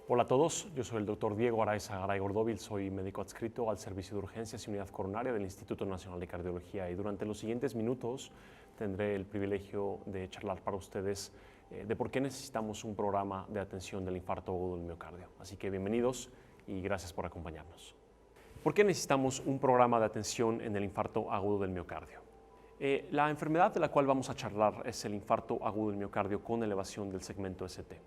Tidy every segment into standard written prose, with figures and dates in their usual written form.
Hola a todos, yo soy el doctor Diego Araiza Garay Gordóvil, soy médico adscrito al Servicio de Urgencias y Unidad Coronaria del Instituto Nacional de Cardiología y durante los siguientes minutos tendré el privilegio de charlar para ustedes de por qué necesitamos un programa de atención del infarto agudo del miocardio. Así que bienvenidos y gracias por acompañarnos. ¿Por qué necesitamos un programa de atención en el infarto agudo del miocardio? La enfermedad de la cual vamos a charlar es el infarto agudo del miocardio con elevación del segmento ST.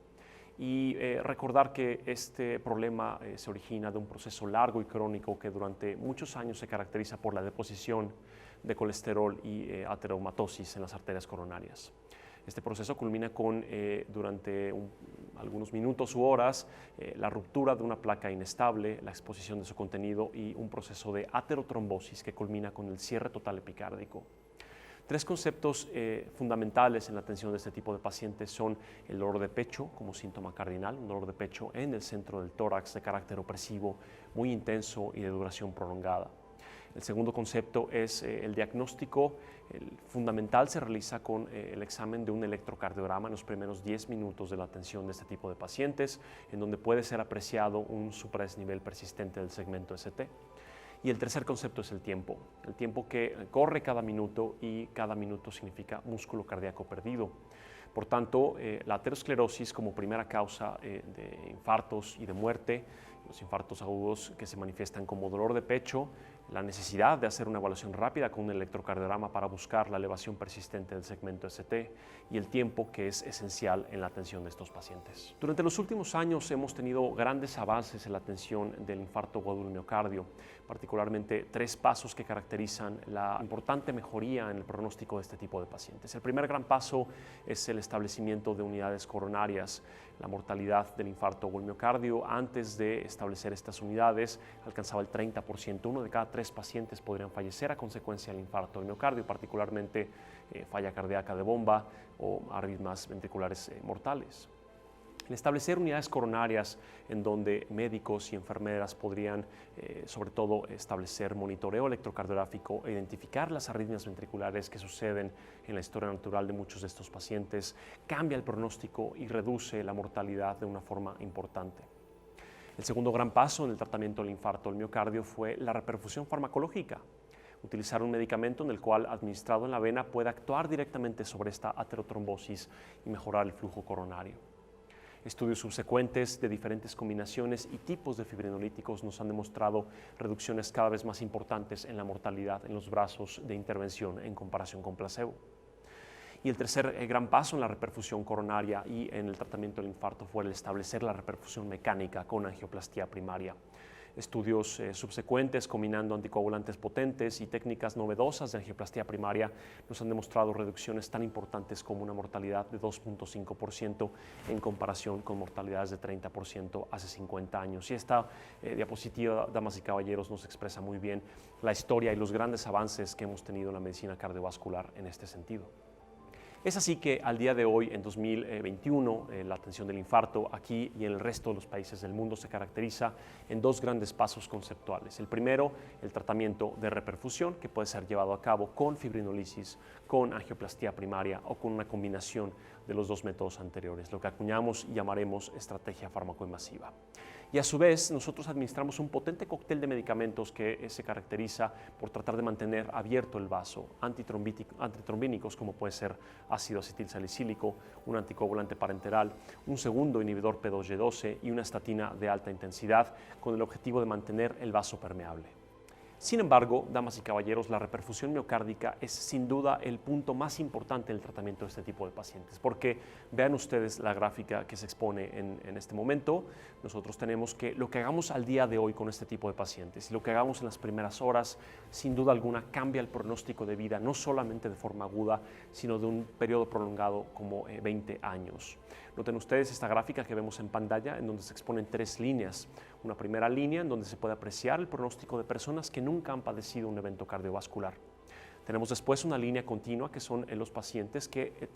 Y recordar que este problema se origina de un proceso largo y crónico que durante muchos años se caracteriza por la deposición de colesterol y ateromatosis en las arterias coronarias. Este proceso culmina con, durante algunos minutos u horas, la ruptura de una placa inestable, la exposición de su contenido y un proceso de aterotrombosis que culmina con el cierre total epicárdico. Tres conceptos fundamentales en la atención de este tipo de pacientes son el dolor de pecho como síntoma cardinal, un dolor de pecho en el centro del tórax de carácter opresivo, muy intenso y de duración prolongada. El segundo concepto es el diagnóstico. El fundamental se realiza con el examen de un electrocardiograma en los primeros 10 minutos de la atención de este tipo de pacientes, en donde puede ser apreciado un supradesnivel persistente del segmento ST. Y el tercer concepto es el tiempo que corre cada minuto y cada minuto significa músculo cardíaco perdido. Por tanto, la aterosclerosis como primera causa de infartos y de muerte, los infartos agudos que se manifiestan como dolor de pecho, la necesidad de hacer una evaluación rápida con un electrocardiograma para buscar la elevación persistente del segmento ST y el tiempo que es esencial en la atención de estos pacientes. Durante los últimos años hemos tenido grandes avances en la atención del infarto agudo del miocardio, particularmente tres pasos que caracterizan la importante mejoría en el pronóstico de este tipo de pacientes. El primer gran paso es el establecimiento de unidades coronarias. La mortalidad del infarto agudo del miocardio antes de establecer estas unidades alcanzaba el 30%. Uno de cada 3 pacientes podrían fallecer a consecuencia del infarto del miocardio, particularmente falla cardíaca de bomba o arritmias ventriculares mortales. El establecer unidades coronarias en donde médicos y enfermeras podrían, sobre todo, establecer monitoreo electrocardiográfico e identificar las arritmias ventriculares que suceden en la historia natural de muchos de estos pacientes, cambia el pronóstico y reduce la mortalidad de una forma importante. El segundo gran paso en el tratamiento del infarto del miocardio fue la reperfusión farmacológica. Utilizar un medicamento en el cual, administrado en la vena, puede actuar directamente sobre esta aterotrombosis y mejorar el flujo coronario. Estudios subsecuentes de diferentes combinaciones y tipos de fibrinolíticos nos han demostrado reducciones cada vez más importantes en la mortalidad en los brazos de intervención en comparación con placebo. Y el tercer gran paso en la reperfusión coronaria y en el tratamiento del infarto fue el establecer la reperfusión mecánica con angioplastía primaria. Estudios subsecuentes combinando anticoagulantes potentes y técnicas novedosas de angioplastía primaria nos han demostrado reducciones tan importantes como una mortalidad de 2.5% en comparación con mortalidades de 30% hace 50 años. Y esta diapositiva, damas y caballeros, nos expresa muy bien la historia y los grandes avances que hemos tenido en la medicina cardiovascular en este sentido. Es así que al día de hoy, en 2021, la atención del infarto aquí y en el resto de los países del mundo se caracteriza en dos grandes pasos conceptuales. El primero, el tratamiento de reperfusión, que puede ser llevado a cabo con fibrinolisis, con angioplastía primaria o con una combinación de los dos métodos anteriores, lo que acuñamos y llamaremos estrategia farmacoinvasiva. Y a su vez, nosotros administramos un potente cóctel de medicamentos que se caracteriza por tratar de mantener abierto el vaso, antitrombínicos como puede ser ácido acetilsalicílico, un anticoagulante parenteral, un segundo inhibidor P2Y12 y una estatina de alta intensidad con el objetivo de mantener el vaso permeable. Sin embargo, damas y caballeros, la reperfusión miocárdica es sin duda el punto más importante en el tratamiento de este tipo de pacientes, porque vean ustedes la gráfica que se expone en este momento. Nosotros tenemos que lo que hagamos al día de hoy con este tipo de pacientes y lo que hagamos en las primeras horas, sin duda alguna, cambia el pronóstico de vida, no solamente de forma aguda, sino de un periodo prolongado como 20 años. Noten ustedes esta gráfica que vemos en pantalla, en donde se exponen 3 líneas. Una primera línea en donde se puede apreciar el pronóstico de personas que nunca han padecido un evento cardiovascular. Tenemos después una línea continua que son los pacientes que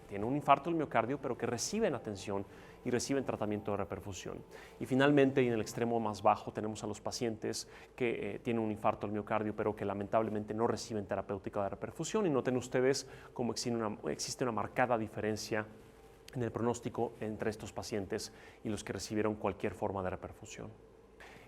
tienen un infarto del miocardio pero que reciben atención y reciben tratamiento de reperfusión. Y finalmente, y en el extremo más bajo, tenemos a los pacientes que tienen un infarto del miocardio pero que lamentablemente no reciben terapéutica de reperfusión. Y noten ustedes cómo existe una marcada diferencia en el pronóstico entre estos pacientes y los que recibieron cualquier forma de reperfusión.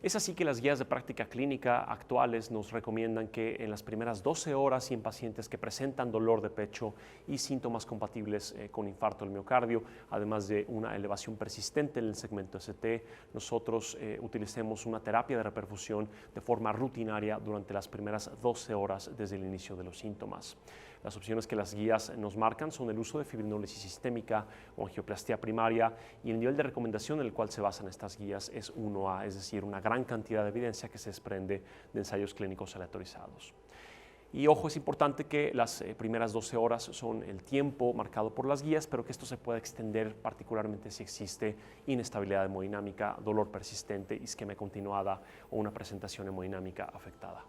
Es así que las guías de práctica clínica actuales nos recomiendan que en las primeras 12 horas y en pacientes que presentan dolor de pecho y síntomas compatibles con infarto del miocardio, además de una elevación persistente en el segmento ST, nosotros utilicemos una terapia de reperfusión de forma rutinaria durante las primeras 12 horas desde el inicio de los síntomas. Las opciones que las guías nos marcan son el uso de fibrinólisis sistémica o angioplastía primaria, y el nivel de recomendación en el cual se basan estas guías es 1A, es decir, una gran cantidad de evidencia que se desprende de ensayos clínicos aleatorizados. Y ojo, es importante que las primeras 12 horas son el tiempo marcado por las guías, pero que esto se pueda extender particularmente si existe inestabilidad hemodinámica, dolor persistente, isquemia continuada o una presentación hemodinámica afectada.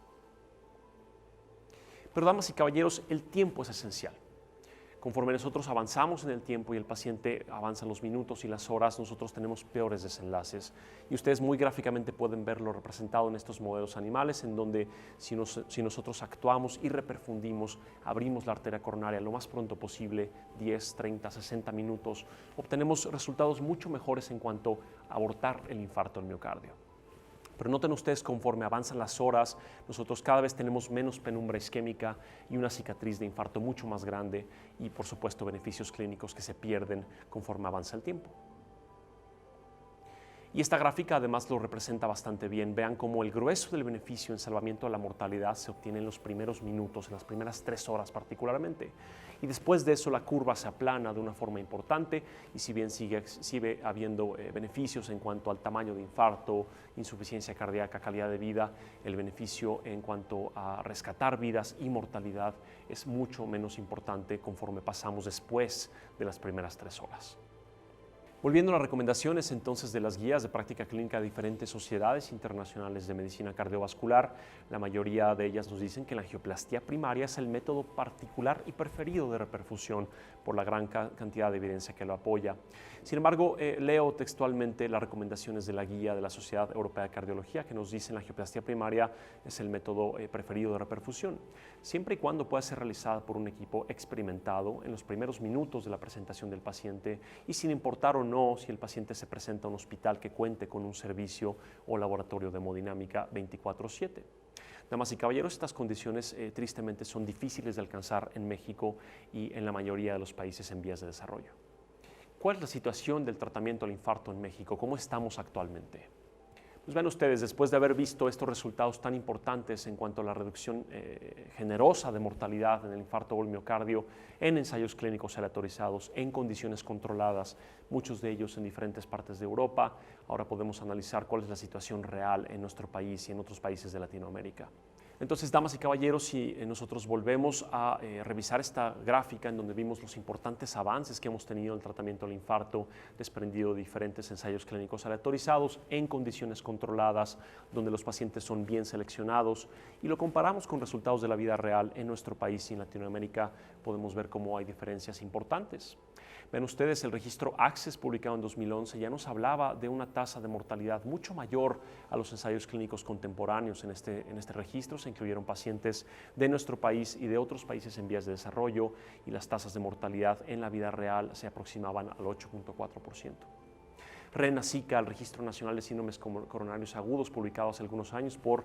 Pero, damas y caballeros, el tiempo es esencial. Conforme nosotros avanzamos en el tiempo y el paciente avanza los minutos y las horas, nosotros tenemos peores desenlaces. Y ustedes muy gráficamente pueden verlo representado en estos modelos animales, en donde si nosotros actuamos y reperfundimos, abrimos la arteria coronaria lo más pronto posible, 10, 30, 60 minutos, obtenemos resultados mucho mejores en cuanto a abortar el infarto del miocardio. Pero noten ustedes, conforme avanzan las horas, nosotros cada vez tenemos menos penumbra isquémica y una cicatriz de infarto mucho más grande y, por supuesto, beneficios clínicos que se pierden conforme avanza el tiempo. Y esta gráfica además lo representa bastante bien. Vean cómo el grueso del beneficio en salvamiento de la mortalidad se obtiene en los primeros minutos, en las primeras 3 horas particularmente. Y después de eso la curva se aplana de una forma importante, y si bien sigue habiendo beneficios en cuanto al tamaño de infarto, insuficiencia cardíaca, calidad de vida, el beneficio en cuanto a rescatar vidas y mortalidad es mucho menos importante conforme pasamos después de las primeras 3 horas. Volviendo a las recomendaciones entonces de las guías de práctica clínica de diferentes sociedades internacionales de medicina cardiovascular, la mayoría de ellas nos dicen que la angioplastía primaria es el método particular y preferido de reperfusión por la gran cantidad de evidencia que lo apoya. Sin embargo, leo textualmente las recomendaciones de la guía de la Sociedad Europea de Cardiología, que nos dice que la angioplastía primaria es el método preferido de reperfusión, siempre y cuando pueda ser realizada por un equipo experimentado en los primeros minutos de la presentación del paciente, y sin importar o no si el paciente se presenta a un hospital que cuente con un servicio o laboratorio de hemodinámica 24/7. Damas y caballeros, estas condiciones tristemente son difíciles de alcanzar en México y en la mayoría de los países en vías de desarrollo. ¿Cuál es la situación del tratamiento del infarto en México? ¿Cómo estamos actualmente? Pues vean ustedes, después de haber visto estos resultados tan importantes en cuanto a la reducción generosa de mortalidad en el infarto o el miocardio, en ensayos clínicos aleatorizados, en condiciones controladas, muchos de ellos en diferentes partes de Europa, ahora podemos analizar cuál es la situación real en nuestro país y en otros países de Latinoamérica. Entonces, damas y caballeros, si nosotros volvemos a revisar esta gráfica en donde vimos los importantes avances que hemos tenido en el tratamiento del infarto, desprendido de diferentes ensayos clínicos aleatorizados en condiciones controladas, donde los pacientes son bien seleccionados, y lo comparamos con resultados de la vida real en nuestro país y en Latinoamérica, podemos ver cómo hay diferencias importantes. Ven ustedes, el registro ACCESS publicado en 2011 ya nos hablaba de una tasa de mortalidad mucho mayor a los ensayos clínicos contemporáneos. En este registro se incluyeron pacientes de nuestro país y de otros países en vías de desarrollo, y las tasas de mortalidad en la vida real se aproximaban al 8.4%. RENASICA, el Registro Nacional de Síndromes Coronarios Agudos, publicado hace algunos años por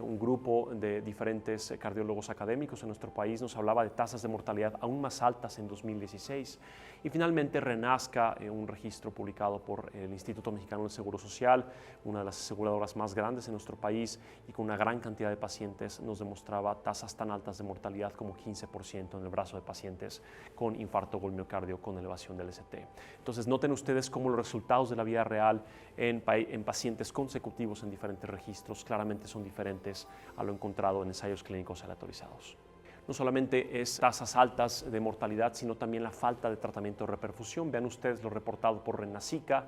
un grupo de diferentes cardiólogos académicos en nuestro país, nos hablaba de tasas de mortalidad aún más altas en 2016. Y finalmente RENASCA, un registro publicado por el Instituto Mexicano del Seguro Social, una de las aseguradoras más grandes en nuestro país y con una gran cantidad de pacientes, nos demostraba tasas tan altas de mortalidad como 15% en el brazo de pacientes con infarto o miocardio con elevación del ST. Entonces, noten ustedes cómo los resultados de la vida real en pacientes consecutivos en diferentes registros claramente son diferentes a lo encontrado en ensayos clínicos aleatorizados. No solamente es tasas altas de mortalidad, sino también la falta de tratamiento de reperfusión. Vean ustedes lo reportado por RENASICA,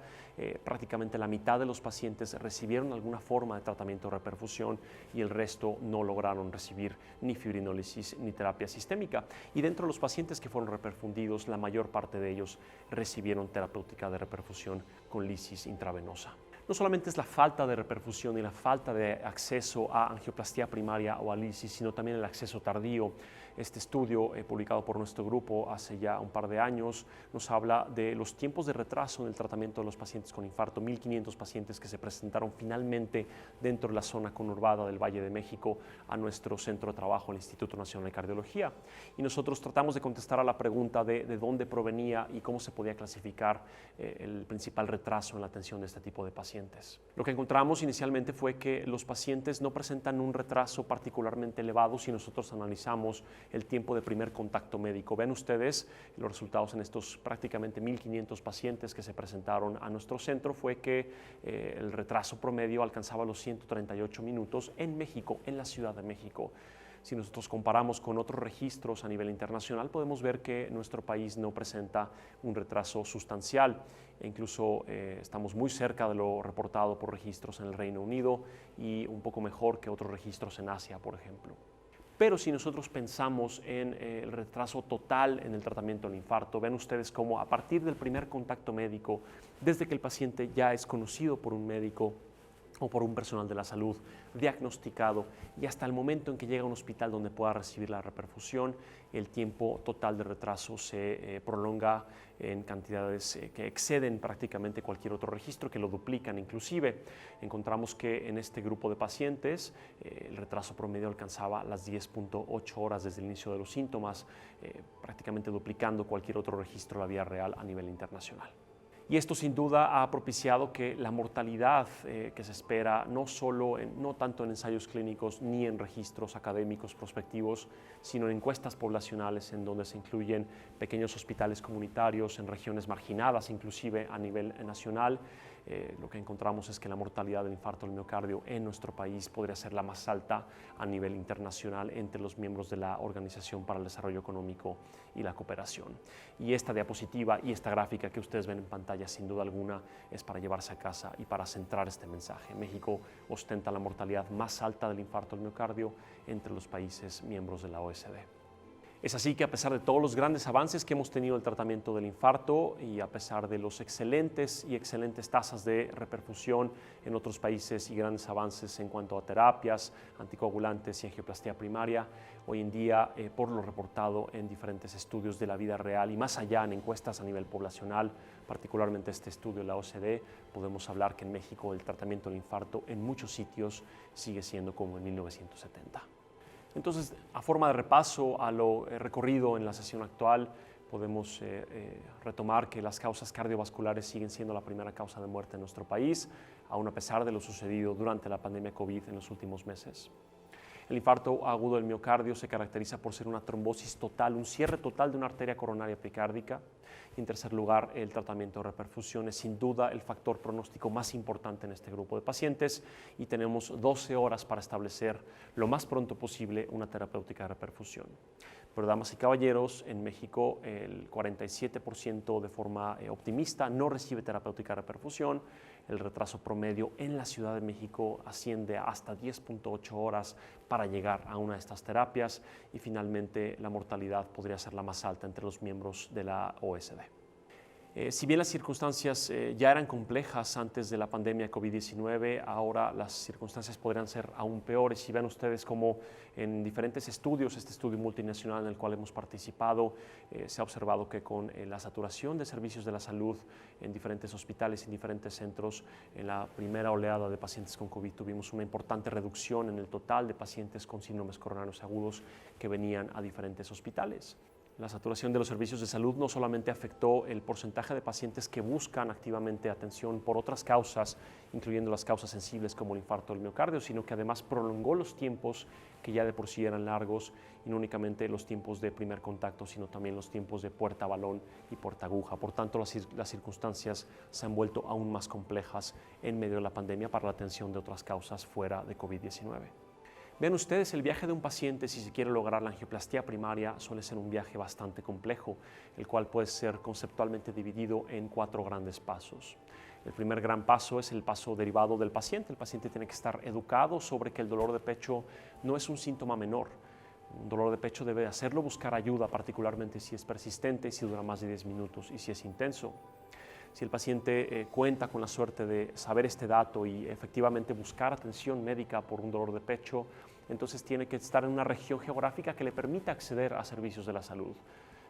prácticamente la mitad de los pacientes recibieron alguna forma de tratamiento de reperfusión y el resto no lograron recibir ni fibrinólisis ni terapia sistémica. Y dentro de los pacientes que fueron reperfundidos, la mayor parte de ellos recibieron terapéutica de reperfusión con lisis intravenosa. no solamente es la falta de reperfusión y la falta de acceso a angioplastía primaria o a lisis, sino también el acceso tardío. Este estudio, publicado por nuestro grupo hace ya un par de años, nos habla de los tiempos de retraso en el tratamiento de los pacientes con infarto. 1.500 pacientes que se presentaron finalmente dentro de la zona conurbada del Valle de México a nuestro centro de trabajo, el Instituto Nacional de Cardiología. Y nosotros tratamos de contestar a la pregunta de dónde provenía y cómo se podía clasificar el principal retraso en la atención de este tipo de pacientes. Lo que encontramos inicialmente fue que los pacientes no presentan un retraso particularmente elevado si nosotros analizamos el tiempo de primer contacto médico. Vean ustedes los resultados en estos prácticamente 1.500 pacientes que se presentaron a nuestro centro, fue que el retraso promedio alcanzaba los 138 minutos en México, en la Ciudad de México. Si nosotros comparamos con otros registros a nivel internacional, podemos ver que nuestro país no presenta un retraso sustancial. E incluso estamos muy cerca de lo reportado por registros en el Reino Unido y un poco mejor que otros registros en Asia, por ejemplo. Pero si nosotros pensamos en el retraso total en el tratamiento del infarto, ven ustedes cómo a partir del primer contacto médico, desde que el paciente ya es conocido por un médico o por un personal de la salud diagnosticado y hasta el momento en que llega a un hospital donde pueda recibir la reperfusión, el tiempo total de retraso se prolonga en cantidades que exceden prácticamente cualquier otro registro, que lo duplican inclusive. Encontramos que en este grupo de pacientes el retraso promedio alcanzaba las 10.8 horas desde el inicio de los síntomas, prácticamente duplicando cualquier otro registro de la vía real a nivel internacional. Y esto sin duda ha propiciado que la mortalidad que se espera, no tanto en ensayos clínicos ni en registros académicos prospectivos, sino en encuestas poblacionales en donde se incluyen pequeños hospitales comunitarios en regiones marginadas, inclusive a nivel nacional, lo que encontramos es que la mortalidad del infarto del miocardio en nuestro país podría ser la más alta a nivel internacional entre los miembros de la Organización para el Desarrollo Económico y la Cooperación. Y esta diapositiva y esta gráfica que ustedes ven en pantalla, sin duda alguna, es para llevarse a casa y para centrar este mensaje. México ostenta la mortalidad más alta del infarto del miocardio entre los países miembros de la OECD. Es así que a pesar de todos los grandes avances que hemos tenido en el tratamiento del infarto y a pesar de los excelentes tasas de reperfusión en otros países y grandes avances en cuanto a terapias, anticoagulantes y angioplastía primaria, hoy en día, por lo reportado en diferentes estudios de la vida real y más allá en encuestas a nivel poblacional, particularmente este estudio de la OCDE, podemos hablar que en México el tratamiento del infarto en muchos sitios sigue siendo como en 1970. Entonces, a forma de repaso a lo recorrido en la sesión actual, podemos retomar que las causas cardiovasculares siguen siendo la primera causa de muerte en nuestro país, aun a pesar de lo sucedido durante la pandemia COVID en los últimos meses. El infarto agudo del miocardio se caracteriza por ser una trombosis total, un cierre total de una arteria coronaria epicárdica. Y en tercer lugar, el tratamiento de reperfusión es sin duda el factor pronóstico más importante en este grupo de pacientes y tenemos 12 horas para establecer lo más pronto posible una terapéutica de reperfusión. Pero damas y caballeros, en México el 47% de forma optimista no recibe terapéutica de reperfusión. El retraso promedio en la Ciudad de México asciende a hasta 10.8 horas para llegar a una de estas terapias y finalmente la mortalidad podría ser la más alta entre los miembros de la OECD. Si bien las circunstancias ya eran complejas antes de la pandemia COVID-19, ahora las circunstancias podrían ser aún peores. Y vean ustedes cómo en diferentes estudios, este estudio multinacional en el cual hemos participado, se ha observado que con la saturación de servicios de la salud en diferentes hospitales, en diferentes centros, en la primera oleada de pacientes con COVID tuvimos una importante reducción en el total de pacientes con síndromes coronarios agudos que venían a diferentes hospitales. La saturación de los servicios de salud no solamente afectó el porcentaje de pacientes que buscan activamente atención por otras causas, incluyendo las causas sensibles como el infarto del miocardio, sino que además prolongó los tiempos que ya de por sí eran largos y no únicamente los tiempos de primer contacto, sino también los tiempos de puerta balón y puerta aguja. Por tanto, las circunstancias se han vuelto aún más complejas en medio de la pandemia para la atención de otras causas fuera de COVID-19. Vean ustedes, el viaje de un paciente, si se quiere lograr la angioplastía primaria, suele ser un viaje bastante complejo, el cual puede ser conceptualmente dividido en 4 grandes pasos. El primer gran paso es el paso derivado del paciente. El paciente tiene que estar educado sobre que el dolor de pecho no es un síntoma menor. Un dolor de pecho debe hacerlo buscar ayuda, particularmente si es persistente, si dura más de 10 minutos y si es intenso. Si el paciente cuenta con la suerte de saber este dato y efectivamente buscar atención médica por un dolor de pecho, entonces tiene que estar en una región geográfica que le permita acceder a servicios de la salud.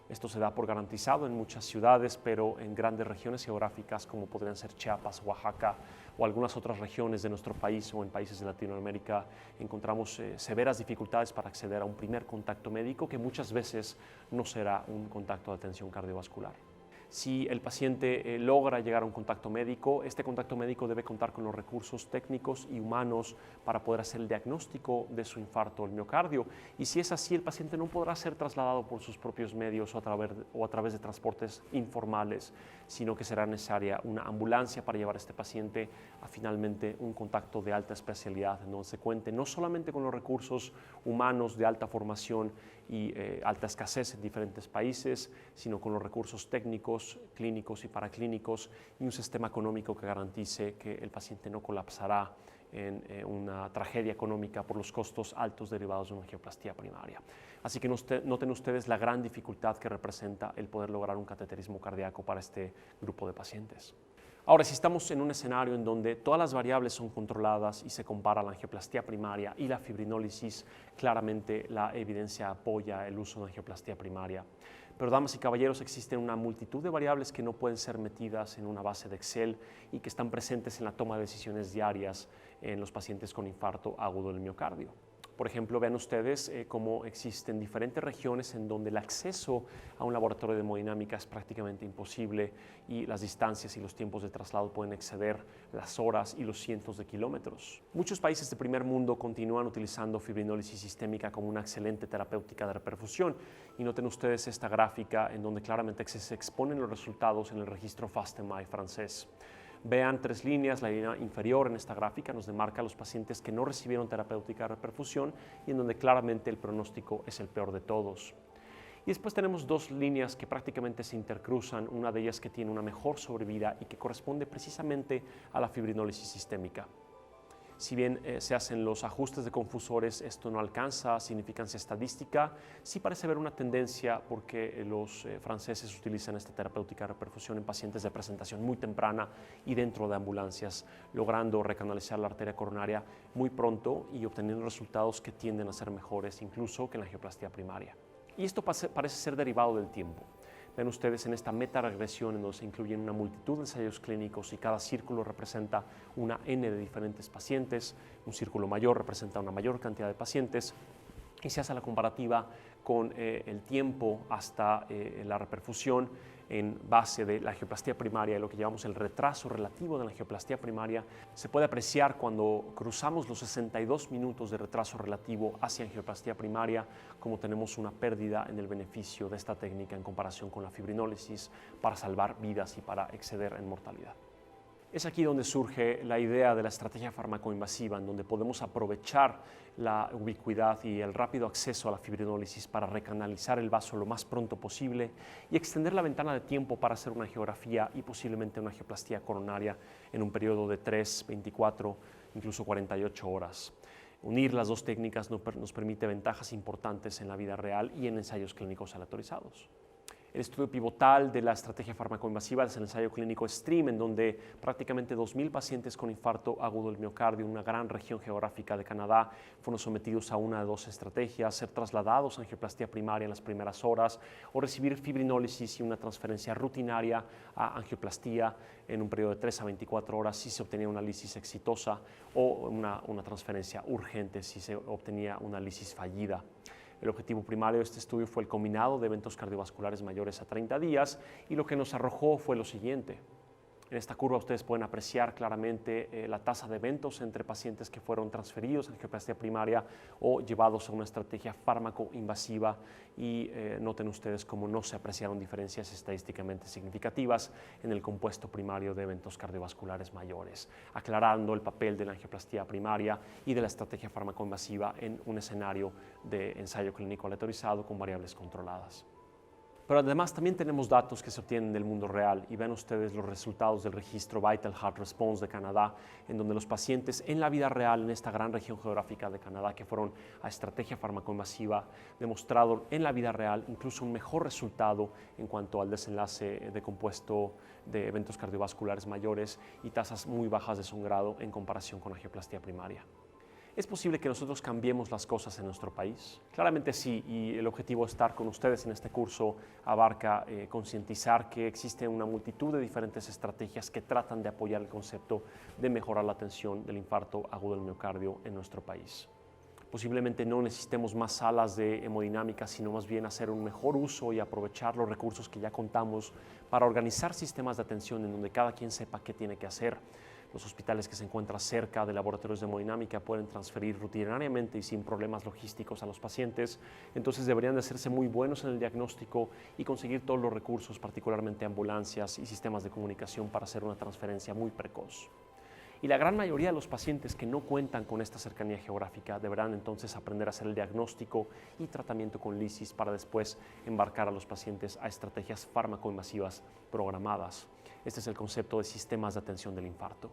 Esto se da por garantizado en muchas ciudades, pero en grandes regiones geográficas como podrían ser Chiapas, Oaxaca o algunas otras regiones de nuestro país o en países de Latinoamérica, encontramos severas dificultades para acceder a un primer contacto médico que muchas veces no será un contacto de atención cardiovascular. Si el paciente logra llegar a un contacto médico, este contacto médico debe contar con los recursos técnicos y humanos para poder hacer el diagnóstico de su infarto al miocardio. Y si es así, el paciente no podrá ser trasladado por sus propios medios o a través de transportes informales, sino que será necesaria una ambulancia para llevar a este paciente a finalmente un contacto de alta especialidad, en donde se cuente no solamente con los recursos humanos de alta formación y alta escasez en diferentes países, sino con los recursos técnicos, clínicos y paraclínicos y un sistema económico que garantice que el paciente no colapsará en una tragedia económica por los costos altos derivados de una angioplastía primaria. Así que noten ustedes la gran dificultad que representa el poder lograr un cateterismo cardíaco para este grupo de pacientes. Ahora, si estamos en un escenario en donde todas las variables son controladas y se compara la angioplastía primaria y la fibrinólisis, claramente la evidencia apoya el uso de angioplastía primaria. Pero, damas y caballeros, existen una multitud de variables que no pueden ser metidas en una base de Excel y que están presentes en la toma de decisiones diarias en los pacientes con infarto agudo del miocardio. Por ejemplo, vean ustedes cómo existen diferentes regiones en donde el acceso a un laboratorio de hemodinámica es prácticamente imposible y las distancias y los tiempos de traslado pueden exceder las horas y los cientos de kilómetros. Muchos países de primer mundo continúan utilizando fibrinólisis sistémica como una excelente terapéutica de reperfusión. Y noten ustedes esta gráfica en donde claramente se exponen los resultados en el registro FAST-MI francés. Vean 3 líneas, la línea inferior en esta gráfica nos demarca a los pacientes que no recibieron terapéutica de reperfusión y en donde claramente el pronóstico es el peor de todos. Y después tenemos 2 líneas que prácticamente se intercruzan, una de ellas que tiene una mejor sobrevida y que corresponde precisamente a la fibrinólisis sistémica. Si bien se hacen los ajustes de confusores, esto no alcanza significancia estadística. Sí parece haber una tendencia porque los franceses utilizan esta terapéutica de reperfusión en pacientes de presentación muy temprana y dentro de ambulancias, logrando recanalizar la arteria coronaria muy pronto y obteniendo resultados que tienden a ser mejores incluso que en la angioplastía primaria. Y esto parece ser derivado del tiempo. Ven ustedes en esta metaregresión en donde se incluyen una multitud de ensayos clínicos y cada círculo representa una N de diferentes pacientes, un círculo mayor representa una mayor cantidad de pacientes y se hace la comparativa con el tiempo hasta la reperfusión en base de la angioplastía primaria y lo que llamamos el retraso relativo de la angioplastía primaria. Se puede apreciar cuando cruzamos los 62 minutos de retraso relativo hacia angioplastía primaria, como tenemos una pérdida en el beneficio de esta técnica en comparación con la fibrinólisis para salvar vidas y para exceder en mortalidad. Es aquí donde surge la idea de la estrategia farmacoinvasiva, en donde podemos aprovechar la ubicuidad y el rápido acceso a la fibrinólisis para recanalizar el vaso lo más pronto posible y extender la ventana de tiempo para hacer una angiografía y posiblemente una angioplastía coronaria en un periodo de 3, 24, incluso 48 horas. Unir las 2 técnicas nos permite ventajas importantes en la vida real y en ensayos clínicos aleatorizados. El estudio pivotal de la estrategia farmacoinvasiva es el ensayo clínico STREAM, en donde prácticamente 2,000 pacientes con infarto agudo del miocardio en una gran región geográfica de Canadá fueron sometidos a una de 2 estrategias: ser trasladados a angioplastía primaria en las primeras horas o recibir fibrinólisis y una transferencia rutinaria a angioplastía en un periodo de 3 a 24 horas si se obtenía una lisis exitosa o una transferencia urgente si se obtenía una lisis fallida. El objetivo primario de este estudio fue el combinado de eventos cardiovasculares mayores a 30 días y lo que nos arrojó fue lo siguiente. En esta curva ustedes pueden apreciar claramente la tasa de eventos entre pacientes que fueron transferidos a angioplastía primaria o llevados a una estrategia fármaco-invasiva y noten ustedes cómo no se apreciaron diferencias estadísticamente significativas en el compuesto primario de eventos cardiovasculares mayores, aclarando el papel de la angioplastía primaria y de la estrategia fármaco-invasiva en un escenario de ensayo clínico aleatorizado con variables controladas. Pero además también tenemos datos que se obtienen del mundo real y ven ustedes los resultados del registro Vital Heart Response de Canadá, en donde los pacientes en la vida real en esta gran región geográfica de Canadá que fueron a estrategia farmacoinvasiva demostraron en la vida real incluso un mejor resultado en cuanto al desenlace de compuesto de eventos cardiovasculares mayores y tasas muy bajas de sangrado en comparación con angioplastia primaria. ¿Es posible que nosotros cambiemos las cosas en nuestro país? Claramente sí, y el objetivo de estar con ustedes en este curso abarca concientizar que existe una multitud de diferentes estrategias que tratan de apoyar el concepto de mejorar la atención del infarto agudo del miocardio en nuestro país. Posiblemente no necesitemos más salas de hemodinámica, sino más bien hacer un mejor uso y aprovechar los recursos que ya contamos para organizar sistemas de atención en donde cada quien sepa qué tiene que hacer. Los hospitales que se encuentran cerca de laboratorios de hemodinámica pueden transferir rutinariamente y sin problemas logísticos a los pacientes, entonces deberían de hacerse muy buenos en el diagnóstico y conseguir todos los recursos, particularmente ambulancias y sistemas de comunicación para hacer una transferencia muy precoz. Y la gran mayoría de los pacientes que no cuentan con esta cercanía geográfica deberán entonces aprender a hacer el diagnóstico y tratamiento con lisis para después embarcar a los pacientes a estrategias farmacoinvasivas programadas. Este es el concepto de sistemas de atención del infarto.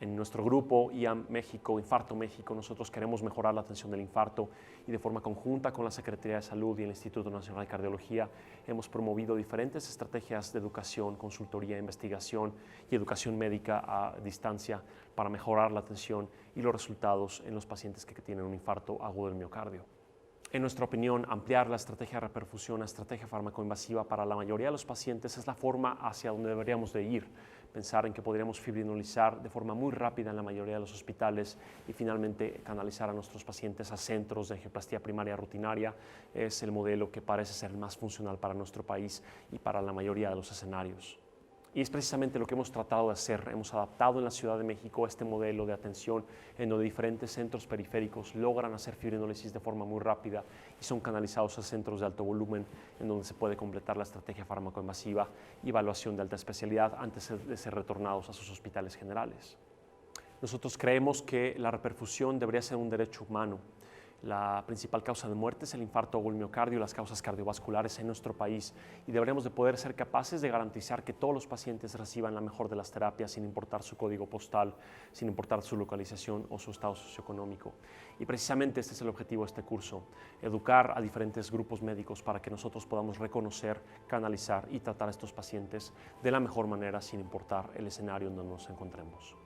En nuestro grupo IAM México, Infarto México, nosotros queremos mejorar la atención del infarto y de forma conjunta con la Secretaría de Salud y el Instituto Nacional de Cardiología hemos promovido diferentes estrategias de educación, consultoría, investigación y educación médica a distancia para mejorar la atención y los resultados en los pacientes que tienen un infarto agudo del miocardio. En nuestra opinión, ampliar la estrategia de reperfusión a estrategia farmacoinvasiva para la mayoría de los pacientes es la forma hacia donde deberíamos de ir. Pensar en que podríamos fibrinolizar de forma muy rápida en la mayoría de los hospitales y finalmente canalizar a nuestros pacientes a centros de angioplastia primaria rutinaria es el modelo que parece ser el más funcional para nuestro país y para la mayoría de los escenarios. Y es precisamente lo que hemos tratado de hacer. Hemos adaptado en la Ciudad de México este modelo de atención en donde diferentes centros periféricos logran hacer fibrinólisis de forma muy rápida y son canalizados a centros de alto volumen en donde se puede completar la estrategia farmacoinvasiva y evaluación de alta especialidad antes de ser retornados a sus hospitales generales. Nosotros creemos que la reperfusión debería ser un derecho humano. La principal causa de muerte es el infarto agudo del miocardio y las causas cardiovasculares en nuestro país y deberíamos de poder ser capaces de garantizar que todos los pacientes reciban la mejor de las terapias sin importar su código postal, sin importar su localización o su estado socioeconómico. Y precisamente este es el objetivo de este curso, educar a diferentes grupos médicos para que nosotros podamos reconocer, canalizar y tratar a estos pacientes de la mejor manera sin importar el escenario en donde nos encontremos.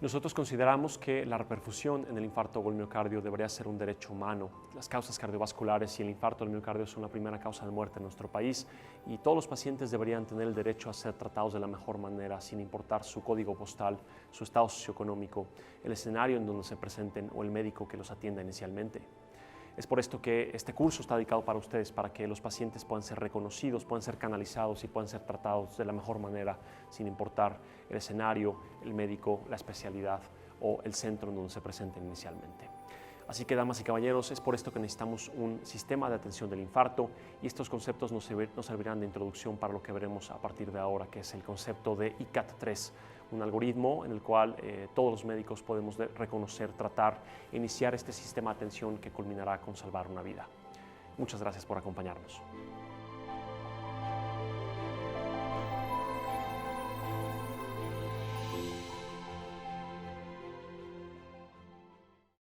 Nosotros consideramos que la reperfusión en el infarto agudo del miocardio debería ser un derecho humano. Las causas cardiovasculares y el infarto del miocardio son la primera causa de muerte en nuestro país y todos los pacientes deberían tener el derecho a ser tratados de la mejor manera sin importar su código postal, su estado socioeconómico, el escenario en donde se presenten o el médico que los atienda inicialmente. Es por esto que este curso está dedicado para ustedes, para que los pacientes puedan ser reconocidos, puedan ser canalizados y puedan ser tratados de la mejor manera, sin importar el escenario, el médico, la especialidad o el centro en donde se presenten inicialmente. Así que, damas y caballeros, es por esto que necesitamos un sistema de atención del infarto y estos conceptos nos servirán de introducción para lo que veremos a partir de ahora, que es el concepto de ICAT-3, un algoritmo en el cual todos los médicos podemos reconocer, tratar e iniciar este sistema de atención que culminará con salvar una vida. Muchas gracias por acompañarnos.